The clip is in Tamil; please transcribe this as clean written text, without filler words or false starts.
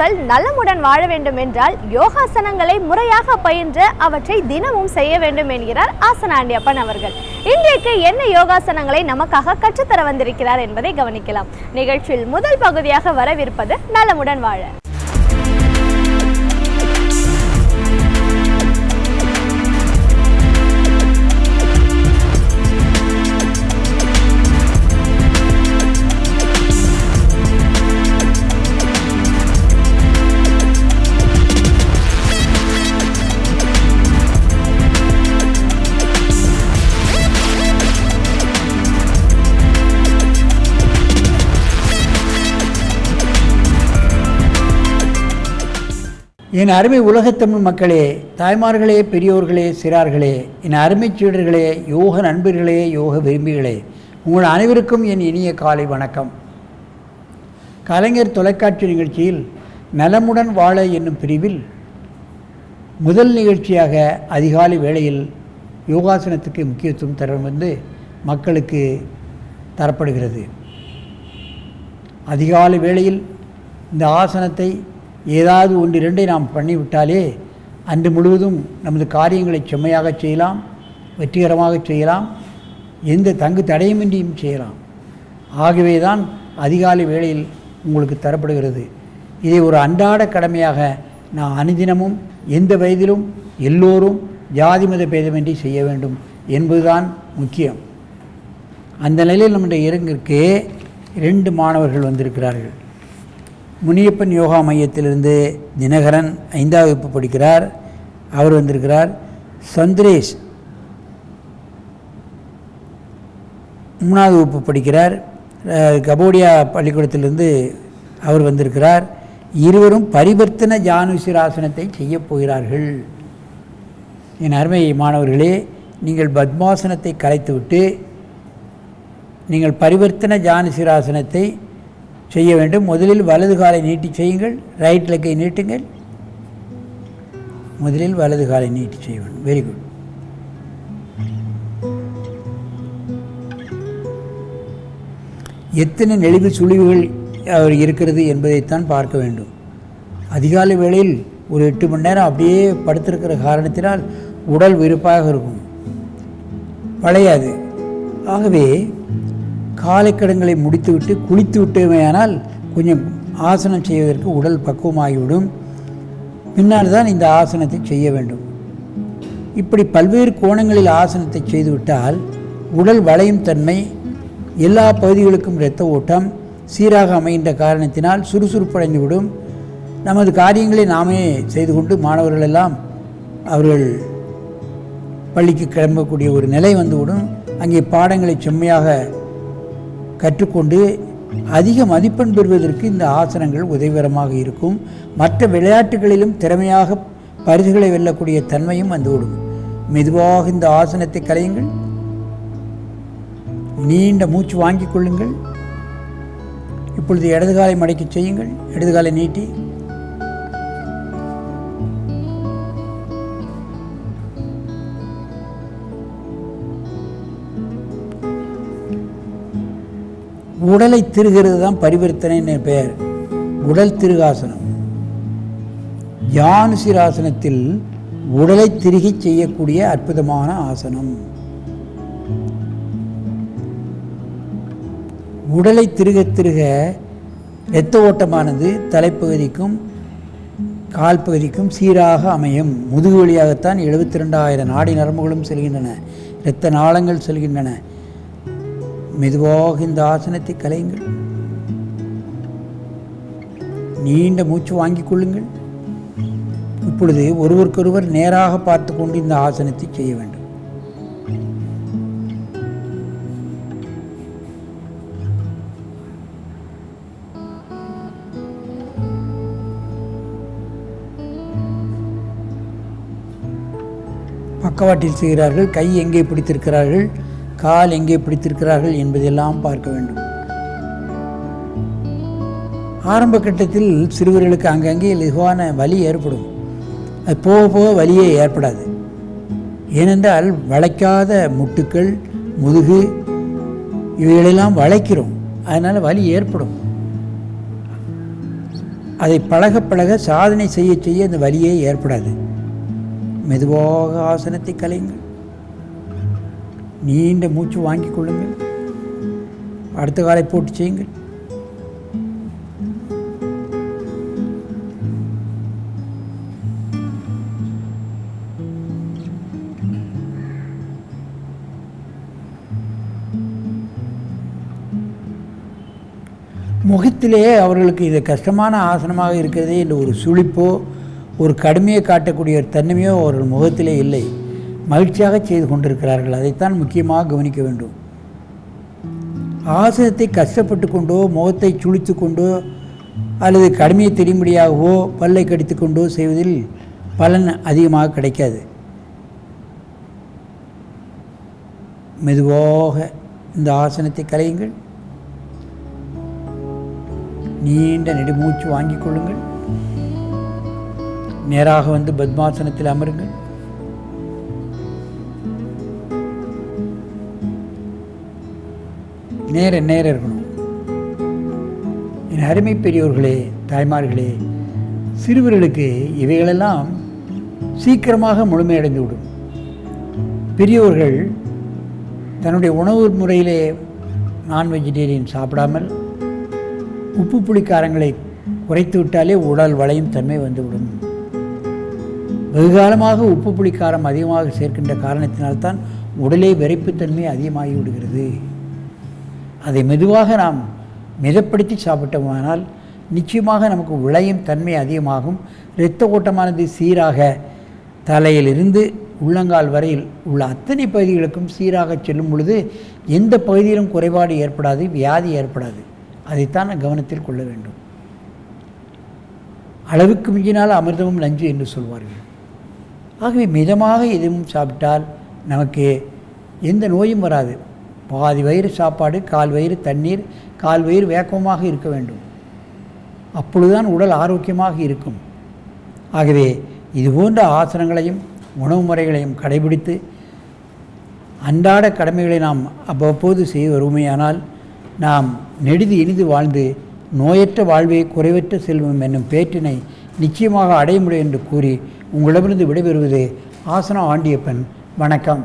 மனிதர்கள் நலமுடன் வாழ வேண்டும் என்றால் யோகாசனங்களை முறையாக பயின்று அவற்றை தினமும் செய்ய வேண்டும் என்கிறார் ஆசன ஆண்டியப்பன் அவர்கள். இன்றைக்கு என்ன யோகாசனங்களை நமக்காக கற்றுத்தர வந்திருக்கிறார் என்பதை கவனிக்கலாம். நிகழ்ச்சியில் முதல் பகுதியாக வரவிருப்பது நலமுடன் வாழ. என் அருமை உலகத்தமிழ் மக்களே, தாய்மார்களே, பெரியோர்களே, சிறார்களே, என் அருமை சீடர்களே, யோக நண்பர்களே, யோக விரும்பிகளே, உங்கள் அனைவருக்கும் என் இனிய காலை வணக்கம். கலைஞர் தொலைக்காட்சி நிகழ்ச்சியில் நலமுடன் வாழ என்னும் பிரிவில் முதல் நிகழ்ச்சியாக அதிகாலை வேளையில் யோகாசனத்துக்கு முக்கியத்துவம் தர வந்து மக்களுக்கு தரப்படுகிறது. அதிகாலை வேளையில் இந்த ஆசனத்தை ஏதாவது ஒன்று இரண்டை நாம் பண்ணிவிட்டாலே அன்று முழுவதும் நமது காரியங்களை செம்மையாக செய்யலாம், வெற்றிகரமாக செய்யலாம், எந்த தங்கு தடையுமின்றியும் செய்யலாம். ஆகவே தான் அதிகாலை வேளையில் உங்களுக்கு தரப்படுகிறது. இதை ஒரு அன்றாட கடமையாக நான் அனுதினமும் எந்த வயதிலும் எல்லோரும் ஜாதி மத பேதமின்றி செய்ய வேண்டும் என்பதுதான் முக்கியம். அந்த நிலையில் நம்முடைய இறங்கிற்கு 2 மாணவர்கள் வந்திருக்கிறார்கள். முனியப்பன் யோகா மையத்திலிருந்து தினகரன் 5ஆம் வகுப்பு படிக்கிறார், அவர் வந்திருக்கிறார். சந்திரேஷ் 3ஆவது வகுப்பு படிக்கிறார், கபோடியா பள்ளிக்கூடத்திலிருந்து அவர் வந்திருக்கிறார். இருவரும் பரிவர்த்தன ஜானுசிராசனத்தை செய்ய போகிறார்கள். என் அருமை மாணவர்களே, நீங்கள் பத்மாசனத்தை கலைத்துவிட்டு நீங்கள் பரிவர்த்தன ஜானுசிராசனத்தை செய்ய வேண்டும். முதலில் வலது காலை நீட்டி செய்யுங்கள், ரைட் லெக்கை நீட்டுங்கள். முதலில் வலது காலை நீட்டி செய்ய வேண்டும். Very good. எத்தனை நெளிவு சுழிவுகள் அவர் இருக்கிறது என்பதைத்தான் பார்க்க வேண்டும். அதிகாலை வேளையில் ஒரு 8 மணி நேரம் அப்படியே படுத்திருக்கிற காரணத்தினால் உடல் விருப்பாக இருக்கும், பழையாது. ஆகவே காலை கடன்களை முடித்துவிட்டு குளித்து விட்டோமேயானால் கொஞ்சம் ஆசனம் செய்வதற்கு உடல் பக்குவமாகிவிடும். பின்னால் தான் இந்த ஆசனத்தை செய்ய வேண்டும். இப்படி பல்வேறு கோணங்களில் ஆசனத்தை செய்துவிட்டால் உடல் வளையும் தன்மை, எல்லா பகுதிகளுக்கும் இரத்த ஓட்டம் சீராக அமைகின்ற காரணத்தினால் சுறுசுறுப்படைந்துவிடும். நமது காரியங்களை நாமே செய்து கொண்டு மாணவர்களெல்லாம் அவர்கள் பள்ளிக்கு கிளம்பக்கூடிய ஒரு நிலை வந்துவிடும். அங்கே பாடங்களை செம்மையாக கற்றுக்கொண்டு அதிக மதிப்பெண் பெறுவதற்கு இந்த ஆசனங்கள் உதவிகரமாக இருக்கும். மற்ற விளையாட்டுகளிலும் திறமையாக பரிசுகளை வெல்லக்கூடிய தன்மையும் வந்துவிடும். மெதுவாக இந்த ஆசனத்தை கலையுங்கள். நீண்ட மூச்சு வாங்கிக் கொள்ளுங்கள். இப்பொழுது இடது காலை மடக்கி செய்யுங்கள். இடது காலை நீட்டி உடலை திருகிறது தான் பரிவர்த்தனை பெயர். உடல் திருகாசனம். ஜானுசிராசனத்தில் உடலை திருகி செய்யக்கூடிய அற்புதமான ஆசனம். உடலை திருக திருக இரத்த ஓட்டமானது தலைப்பகுதிக்கும் கால் பகுதிக்கும் சீராக அமையும். முதுகு வழியாகத்தான் 72,000 நாடி நரம்புகளும் செல்கின்றன, இரத்த நாளங்கள் செல்கின்றன. மெதுவாக இந்த ஆசனத்தை கலையுங்கள். நீண்ட மூச்சு வாங்கிக் கொள்ளுங்கள். இப்பொழுது ஒருவருக்கொருவர் நேராக பார்த்து கொண்டு இந்த ஆசனத்தை செய்ய வேண்டும். பக்கவாட்டில் செய்கிறார்கள். கை எங்கே பிடித்திருக்கிறார்கள், கால் எங்கே பிடித்திருக்கிறார்கள் என்பதெல்லாம் பார்க்க வேண்டும். ஆரம்ப கட்டத்தில் சிறுவர்களுக்கு அங்கங்கே லகுவான வலி ஏற்படும். அது போக போக வலியே ஏற்படாது. ஏனென்றால் வளைக்காத முட்டுக்கள், முதுகு இவைகளெல்லாம் வளைக்கிறோம், அதனால் வலி ஏற்படும். அதை பழக பழக சாதனை செய்ய செய்ய அந்த வலியே ஏற்படாது. மெதுவாக ஆசனத்தை கலையுங்கள். நீண்ட மூச்சு வாங்கிக் கொள்ளுங்கள். அடுத்த காலை போட்டு செய்யுங்கள். முகத்திலே அவர்களுக்கு இது கஷ்டமான ஆசனமாக இருக்கிறதே என்ற ஒரு சுளிப்போ ஒரு கடுமையை காட்டக்கூடிய ஒரு தன்மையோ அவர்கள் முகத்திலே இல்லை. மகிழ்ச்சியாக செய்து கொண்டிருக்கிறார்கள். அதைத்தான் முக்கியமாக கவனிக்க வேண்டும். ஆசனத்தை கஷ்டப்பட்டு கொண்டோ முகத்தை சுழித்து கொண்டோ அல்லது கடுமையை தெரியும்படியாகவோ பல்லை கடித்து கொண்டோ செய்வதில் பலன் அதிகமாக கிடைக்காது. மெதுவாக இந்த ஆசனத்தை கலையுங்கள். நீண்ட நெடுமூச்சு வாங்கிக் கொள்ளுங்கள். நேராக வந்து பத்மாசனத்தில் அமருங்கள். நேர இருக்கணும். என் அருமை பெரியோர்களே, தாய்மார்களே, சிறுவர்களுக்கு இவைகளெல்லாம் சீக்கிரமாக முழுமையடைந்து விடும். பெரியோர்கள் தன்னுடைய உணவு முறையிலே நான் வெஜிடேரியன் சாப்பிடாமல் உப்பு புளிக்காரங்களை குறைத்து விட்டாலே உடல் வளையும் தன்மை வந்துவிடும். வெகுகாலமாக உப்பு புளிக்காரம் அதிகமாக சேர்க்கின்ற காரணத்தினால்தான் உடலே விரைப்புத்தன்மை அதிகமாகி விடுகிறது. அதை மெதுவாக நாம் மிதப்படுத்தி சாப்பிட்டோமானால் நிச்சயமாக நமக்கு விளையும் தன்மை அதிகமாகும். இரத்த ஓட்டமானது சீராக தலையிலிருந்து உள்ளங்கால் வரையில் உள்ள அத்தனை பகுதிகளுக்கும் சீராக செல்லும் பொழுது எந்த பகுதியிலும் குறைபாடு ஏற்படாது, வியாதி ஏற்படாது. அதைத்தான் கவனத்தில் கொள்ள வேண்டும். அளவுக்கு மிஞ்சினால் அமிர்தமும் நஞ்சு என்று சொல்வார்கள். ஆகவே மிதமாக எதுவும் சாப்பிட்டால் நமக்கு எந்த நோயும் வராது. பாதி வயிறு சாப்பாடு, கால் வயிறு தண்ணீர், கால் வயிறு வேக்கமாக இருக்க வேண்டும். அப்பொழுதுதான் உடல் ஆரோக்கியமாக இருக்கும். ஆகவே இதுபோன்ற ஆசனங்களையும் உணவு முறைகளையும் கடைபிடித்து அன்றாட கடமைகளை நாம் அவ்வப்போது செய்து வருமையானால் நாம் நெடிது இனிது வாழ்ந்து நோயற்ற வாழ்வே குறைவற்ற செல்வம் என்னும் பேற்றினை நிச்சயமாக அடைய முடியும் என்று கூறி உங்களிடமிருந்து விடைபெறுவது ஆசனம் ஆண்டியப்பன். வணக்கம்.